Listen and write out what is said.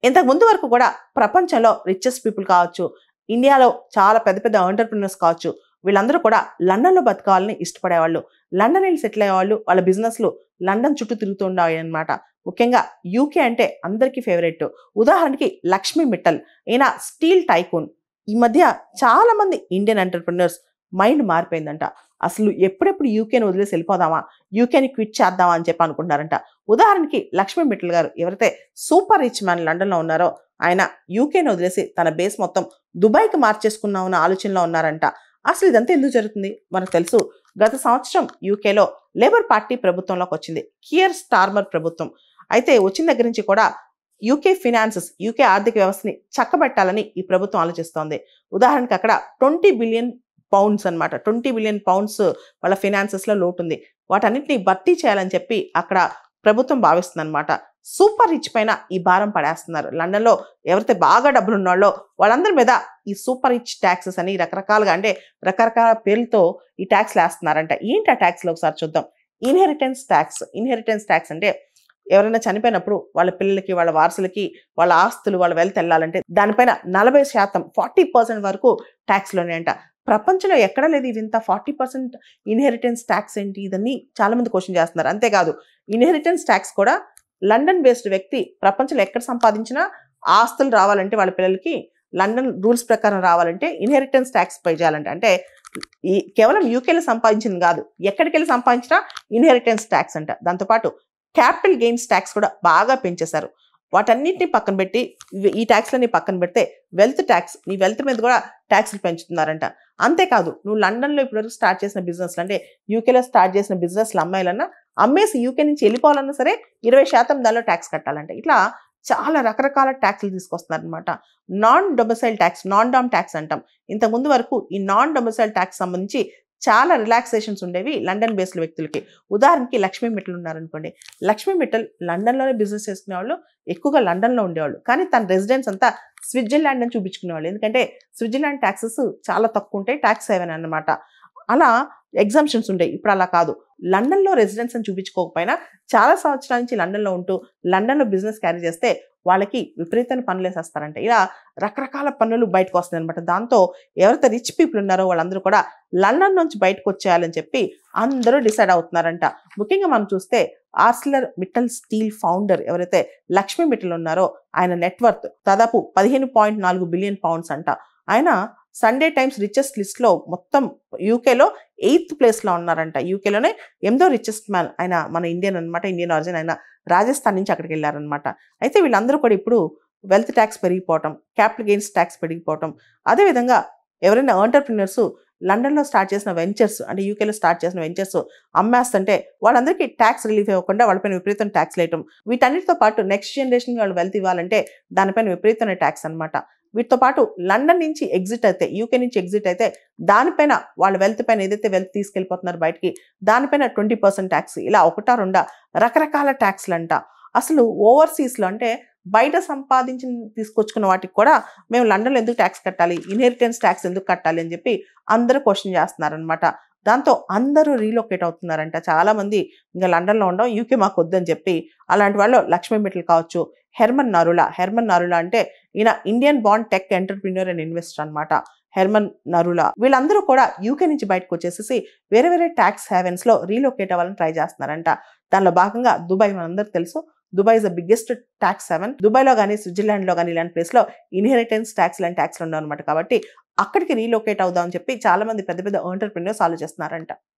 ఇంతకు ముందు వరకు కూడా ప్రపంచంలో రిచెస్ట్ పీపుల్ కావచ్చు, ఇండియాలో చాలా పెద్ద పెద్ద ఎంటర్‌ప్రెన్యూర్స్ కావచ్చు, వీళ్ళందరూ కూడా లండన్‌లో బతకాలని ఇష్టపడేవాళ్ళు. లండన్ ఎళ్లి సెటిల్ అయ్యేవాళ్ళు. వాళ్ళ బిజినెస్‌లు లండన్ చుట్టూ తిరుగుతూ ఉండేవన్నమాట. ముఖ్యంగా యూకే అంటే అందరికీ ఫేవరెట్. ఉదాహరణకి లక్ష్మీ మిట్టల్. ఈయన స్టీల్ టైకూన్. ఈ మధ్య చాలా మంది ఇండియన్ ఎంటర్‌ప్రెన్యూర్స్ మైండ్ మారిపోయిందంట. అసలు ఎప్పుడెప్పుడు యూకేని వదిలేసి వెళ్ళిపోదామా? యూకేని క్విట్ చేద్దామా అని చెప్పి అనుకుంటున్నారంట. ఉదాహరణకి లక్ష్మీ మిట్టల్ గారు ఎవరైతే సూపర్ రిచ్ మ్యాన్ లండన్‌లో ఉన్నారో ఆయన యూకేని వదిలేసి తన బేస్ మొత్తం దుబాయ్‌కి మార్చేసుకుందాం అన్న ఆలోచనలో ఉన్నారంట. అసలు ఇదంతా ఎందుకు జరుగుతుంది? మనకు తెలుసు. గత సంవత్సరం యూకేలో లేబర్ పార్టీ ప్రభుత్వంలోకి వచ్చింది. కియర్ స్టార్మర్ ప్రభుత్వం. అయితే వచ్చిన దగ్గర నుంచి కూడా యూకే ఫినాన్సెస్, యూకే ఆర్థిక వ్యవస్థని చక్కబెట్టాలని ఈ ప్రభుత్వం ఆలోచిస్తోంది. ఉదాహరణకి అక్కడ 20 బిలియన్ పౌండ్స్ అన్నమాట. 20 బిలియన్ పౌండ్స్ వాళ్ళ ఫినాన్సెస్‌లో లోటుంది. వాటన్నిటిని భర్తీ చేయాలని చెప్పి అక్కడ ప్రభుత్వం భావిస్తుందన్నమాట. సూపర్ రిచ్ పైన ఈ భారం పడేస్తున్నారు. లండన్‌లో ఎవరైతే బాగా డబ్బులున్నాళ్ళో వాళ్ళందరి మీద ఈ సూపర్ రిచ్ టాక్సెస్ అని రకరకాలుగా అంటే రకరకాల పేర్లతో ఈ టాక్స్‌లేస్తున్నారంట. ఏంటి ఆ టాక్స్‌లు ఒకసారి చూద్దాం. Inheritance talks. ఇన్‌హెరిటెన్స్ టాక్స్ అంటే ఎవరైనా చనిపోయినప్పుడు వాళ్ళ పిల్లలకి, వాళ్ళ వారసులకి వాళ్ళ ఆస్తులు, వాళ్ళ వెల్త్ ఎళ్ళాలంటే దానిపైన 40% 40% వరకు టాక్స్‌లున్నాయంట. ప్రపంచంలో ఎక్కడా లేదు ఇదింత 40% ఇన్‌హెరిటెన్స్ టాక్స్ ఏంటి? ఇదని చాలా మంది క్వెషన్ చేస్తున్నారు. అంతేకాదు ఇన్‌హెరిటెన్స్ టాక్స్ కూడా లండన్ బేస్డ్ వ్యక్తి ప్రపంచంలో ఎక్కడ సంపాదించినా ఆస్తులు రావాలంటే వాళ్ళ పిల్లలకి లండన్ రూల్స్ ప్రకారం రావాలంటే ఇన్‌హెరిటెన్స్ టాక్స్ పే చేయాలంట. అంటే ఈ కేవలం యూకేలో సంపాదించింది కాదు. ఎక్కడికెళ్ళి సంపాదించినా ఇన్‌హెరిటెన్స్ టాక్స్ అంట. దాంతో పాటు క్యాపిటల్ గెయిన్స్ టాక్స్ కూడా బాగా పెంచేశారు. వాటన్నిటిని పక్కన పెట్టి ఈ ట్యాక్స్‌లన్నీ పక్కన పెడితే వెల్త్ ట్యాక్స్, నీ వెల్త్ మీద కూడా ట్యాక్స్‌లు పెంచుతున్నారంట. అంతేకాదు నువ్వు లండన్‌లో ఇప్పటివరకు స్టార్ట్ చేసిన బిజినెస్‌లు అంటే యూకేలో స్టార్ట్ చేసిన బిజినెస్‌లు అమ్మాయాలన్నా, అమ్మేసి యూకే నుంచి వెళ్ళిపోవాలన్నా సరే 20% దానిలో ట్యాక్స్ కట్టాలంట. ఇట్లా చాలా రకరకాల ట్యాక్స్‌లు తీసుకొస్తున్నారనమాట. Non domicile tax, non dom tax అంటాం. ఇంతకుముందు వరకు ఈ నాన్ డొమిసైల్ ట్యాక్స్ సంబంధించి చాలా రిలాక్సేషన్స్ ఉండేవి లండన్ బేస్డ్ వ్యక్తులకి. ఉదాహరణకి లక్ష్మీ మిట్టల్ ఉన్నారనుకోండి. లక్ష్మీ మిట్టల్ లండన్‌లోనే బిజినెస్ చేసుకునేవాళ్ళు. ఎక్కువగా లండన్‌లో ఉండేవాళ్ళు. కానీ తన రెసిడెన్స్ అంతా స్విట్జర్లాండ్ అని చూపించుకునేవాళ్ళు. ఎందుకంటే స్విట్జర్లాండ్ టాక్సెస్ చాలా తక్కువ ఉంటాయి. టాక్స్ హెవెన్ అన్నమాట. అలా ఎగ్జామ్షన్స్ ఉండేవి. ఇప్పుడు అలా కాదు. లండన్‌లో రెసిడెన్స్ అని చూపించుకోకపోయినా చాలా సంవత్సరాల నుంచి లండన్‌లో ఉంటూ లండన్‌లో బిజినెస్ క్యారీ చేస్తే వాళ్ళకి విపరీతమైన పన్నులేసేస్తారంట. ఇలా రకరకాల పన్నులు బయటకొస్తున్నాయన్నమాట. దాంతో ఎవరైతే రిచ్ పీపుల్ ఉన్నారో వాళ్ళందరూ కూడా లండన్ నుంచి బయటకొచ్చేయాలని చెప్పి అందరూ డిసైడ్ అవుతున్నారంట. ముఖ్యంగా మనం చూస్తే ఆర్సిలర్ మిట్టల్ స్టీల్ ఫౌండర్ ఎవరైతే లక్ష్మీ మిట్టల్ ఉన్నారో ఆయన నెట్‌వర్త్ దాదాపు 15.4 బిలియన్ పౌండ్స్ అంట. ఆయన సండే టైమ్స్ రిచెస్ట్ లిస్ట్‌లో మొత్తం యూకేలో 8థ్ ప్లేస్‌లో ఉన్నారంట. యూకేలోనే 8థో రిచెస్ట్ మ్యాన్. ఆయన మన ఇండియన్ అన్నమాట. Indian origin. ఆయన రాజస్థాన్ నుంచి అక్కడికెళ్లారన్నమాట. అయితే వీళ్ళందరూ కూడా ఇప్పుడు వెల్త్ టాక్స్ పెరిగిపోవటం, క్యాపిటల్ గెయిన్స్ టాక్స్ పెరిగిపోవటం, అదేవిధంగా ఎవరైనా ఎంటర్‌ప్రెన్యూర్స్ లండన్‌లో స్టార్ట్ చేసిన వెంచర్స్ అంటే యూకేలో స్టార్ట్ చేసిన వెంచర్స్ అమ్మేస్తుంటే వాళ్ళందరికీ టాక్స్ రిలీఫ్ ఇవ్వకుండా వాళ్ళపైన విపరీతమైన టాక్స్‌లేయటం. వీటన్నిటితో పాటు నెక్స్ట్ జనరేషన్‌కి వాళ్ళు వెల్త్ ఇవ్వాలంటే దానిపైన విపరీతమైన టాక్స్ అన్నమాట. వీటితో పాటు లండన్ నుంచి ఎగ్జిట్ అయితే, యూకే నుంచి ఎగ్జిట్ అయితే దానిపైన వాళ్ళ వెల్త్ పైన ఏదైతే వెల్త్ తీసుకెళ్ళిపోతున్నారో బయటికి దానిపైన 20% ట్యాక్స్. ఇలా ఒకటా రెండా రకరకాల ట్యాక్స్‌లంట. అసలు ఓవర్‌సీస్‌లో అంటే బయట సంపాదించిన తీసుకొచ్చుకున్న వాటికి కూడా మేము లండన్‌లో ఎందుకు ట్యాక్స్ కట్టాలి? ఇన్‌హెరిటెన్స్ ట్యాక్స్ ఎందుకు కట్టాలి? అని చెప్పి అందరూ క్వెషన్ చేస్తున్నారనమాట. దాంతో అందరూ రీలొకేట్ అవుతున్నారంట. చాలామంది ఇంక లండన్‌లో ఉండం, యూకే మాకొద్దని చెప్పి అలాంటి వాళ్ళు లక్ష్మీ మిట్టల్ కావచ్చు, హెర్మన్ నరులా. హెర్మన్ నరులా అంటే ఈయన Indian born tech entrepreneur and investor అనమాట. హెర్మన్ నరులా. వీళ్ళందరూ కూడా యూకే నుంచి బయటకొచ్చేసేసి వేరే వేరే ట్యాక్స్ హెవెన్స్‌లో రీలొకేట్ అవ్వాలని ట్రై చేస్తున్నారంట. దానిలో భాగంగా దుబాయ్ మనందరికి తెలుసు. Dubai is the biggest tax haven. దుబాయ్‌లో గాని, స్విట్జర్లాండ్‌లో గాని ఇలాంటి ప్లేస్‌లో ఇన్‌హెరిటెన్స్ ట్యాక్స్ లాంటి ట్యాక్స్‌లు ఉండవన్నమాట. కాబట్టి అక్కడికి రీలొకేట్ అవుదాం అని చెప్పి చాలా మంది పెద్ద పెద్ద ఎంటర్‌ప్రెన్యూర్స్ ఆలోచిస్తున్నారంట.